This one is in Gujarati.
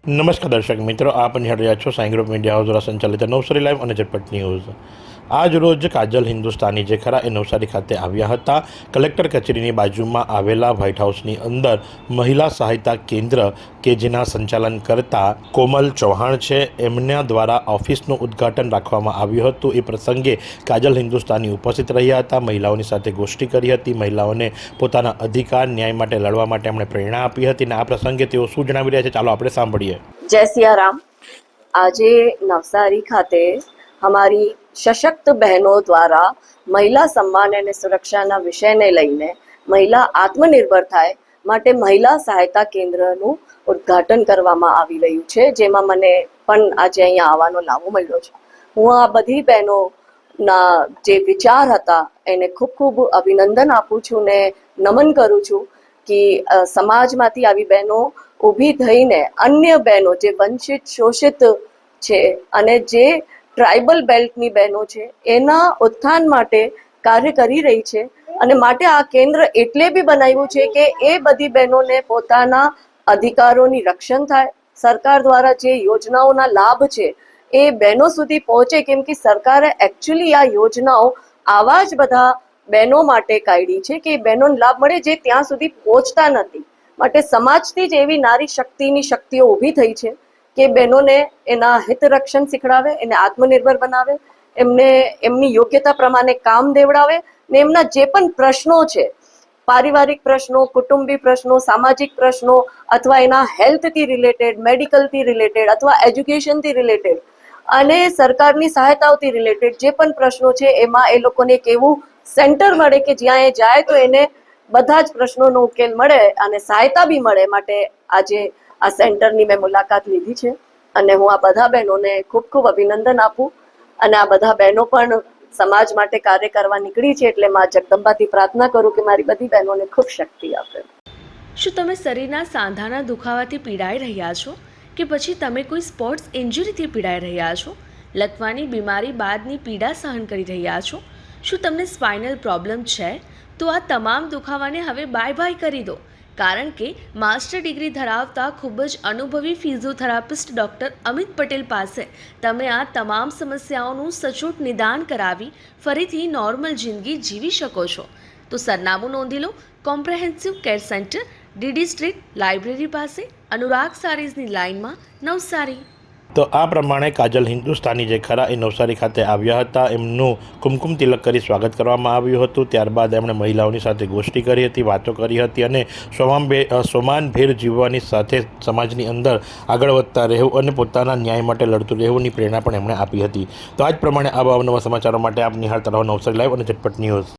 નમસ્કાર દર્શક મિત્રો, આપ નિહાળી રહ્યા છો સાઈ ગ્રુપ મીડિયા હાઉસ દ્વારા સંચાલિત નવસારી લાઈવ અને ઝટપટ ન્યૂઝ। આજ રોજ કાજલ હિન્દુસ્તાની જે ખરા એ નવસારી ખાતે આવ્યા હતા। કલેક્ટર કચેરીની બાજુમાં આવેલા વ્હાઇટ હાઉસની અંદર મહિલા સહાયતા કેન્દ્ર કે જેના સંચાલન કરતા કોમલ ચૌહાણ છે, એમના દ્વારા ઓફિસનું ઉદ્ઘાટન રાખવામાં આવ્યું હતું। એ પ્રસંગે કાજલ હિન્દુસ્તાની ઉપસ્થિત રહ્યા હતા, મહિલાઓની સાથે ગોષ્ઠી કરી હતી, મહિલાઓને પોતાના અધિકાર ન્યાય માટે લડવા માટે એમણે પ્રેરણા આપી હતી અને આ પ્રસંગે તેઓ શું જણાવી રહ્યા છે ચાલો આપણે સાંભળીએ। जय सियाराम। आज नवसारी खाते हमारी सशक्त बहनों द्वारा महिला सम्मान और सुरक्षा विषय ने लईने महिला आत्मनिर्भर थाय माटे महिला सहायता केन्द्रનું ઉદ્ઘાટન કરવામાં આવી રહ્યું છે, જેમાં મને પણ આજે અહીંયા આવવાનો લાવો મળ્યો છે। હું આ બધી બહેનોના જે વિચાર હતા એને ખૂબ ખૂબ અભિનંદન આપું છું ને નમન કરું છું કે સમાજમાંથી આવી બહેનો ઊભી થઈને અન્ય બહેનો જે વંચિત શોષિત છે અને જે ટ્રાઇબલ બેલ્ટની બહેનો છે એના ઉત્થાન માટે કાર્ય કરી રહી છે। અને માટે આ કેન્દ્ર એટલે બી બનાવ્યું છે કે એ બધી બહેનોને પોતાના અધિકારોની રક્ષણ થાય, સરકાર દ્વારા જે યોજનાઓના લાભ છે એ બહેનો સુધી પહોંચે, કેમ કે સરકારે એકચ્યુઅલી આ યોજનાઓ આવા જ બધા બહેનો માટે કાઢી છે કે બહેનોને લાભ મળે જે ત્યાં સુધી પહોંચતા નથી। માટે સમાજથી જ એવી નારી શક્તિની શક્તિઓ ઊભી થઈ છે કે બહેનોને એના હિત રક્ષણ શીખડાવે, એને આત્મનિર્ભર બનાવે, એમને એમની યોગ્યતા પ્રમાણે કામ દેવડાવે ને એમના જે પણ પ્રશ્નો છે, પારિવારિક પ્રશ્નો, કુટુંબી પ્રશ્નો, સામાજિક પ્રશ્નો અથવા એના હેલ્થથી રિલેટેડ, મેડિકલથી રિલેટેડ અથવા એજ્યુકેશનથી રિલેટેડ અને સરકારની સહાયતાઓથી રિલેટેડ જે પણ પ્રશ્નો છે એમાં એ લોકોને એક એવું સેન્ટર મળે કે જ્યાં એ જાય તો એને બધા જ પ્રશ્નોનો ઉકેલ મળે અને સહાયતા બી મળે। માટે આજે આ સેન્ટરની મેં મુલાકાત લીધી છે અને હું આ બધા બહેનોને ખૂબ ખૂબ અભિનંદન આપું અને આ બધા બહેનો પણ સમાજ માટે કાર્ય કરવા નીકળી છે, એટલે માં જગદંબાથી પ્રાર્થના કરું કે મારી બધી બહેનોને ખૂબ શક્તિ આપે। શું તમે શરીરના સાંધાના દુખાવાથી પીડાઈ રહ્યા છો કે પછી તમે કોઈ સ્પોર્ટ્સ ઇન્જરીથી પીડાઈ રહ્યા છો? લકવાની બીમારી બાદની પીડા સહન કરી રહ્યા છો? શું તમને સ્પાઇનલ પ્રોબ્લેમ છે? તો આ તમામ દુખાવાને હવે બાય બાય કરી દો, કારણ કે માસ્ટર ડિગ્રી ધરાવતા ખૂબ જ અનુભવી ફિઝિયોથેરાપિસ્ટ ડૉક્ટર અમિત પટેલ પાસે તમે આ તમામ સમસ્યાઓનું સચોટ નિદાન કરાવી ફરીથી નોર્મલ જિંદગી જીવી શકો છો। તો સરનામું નોંધી લો, comprehensive care centre, DD street, library પાસે, અનુરાગ સારીઝની લાઇનમાં, નવસારી। તો આ પ્રમાણે કાજલ હિન્દુસ્તાની જે ખરા એ નવસારી ખાતે આવ્યા હતા, એમનું કુમકુમ તિલક કરી સ્વાગત કરવામાં આવ્યું હતું। ત્યારબાદ એમણે મહિલાઓની સાથે ગોષ્ઠી કરી હતી, વાતો કરી હતી અને સોમાનભેર જીવવાની સાથે સમાજની અંદર આગળ વધતા રહેવું અને પોતાના ન્યાય માટે લડતું રહેવુંની પ્રેરણા પણ એમણે આપી હતી। તો આ જ પ્રમાણે આવા અવનવા સમાચારો માટે આપ નિહાળતા રહો નવસારી લાઈવ અને ઝટપટ ન્યૂઝ।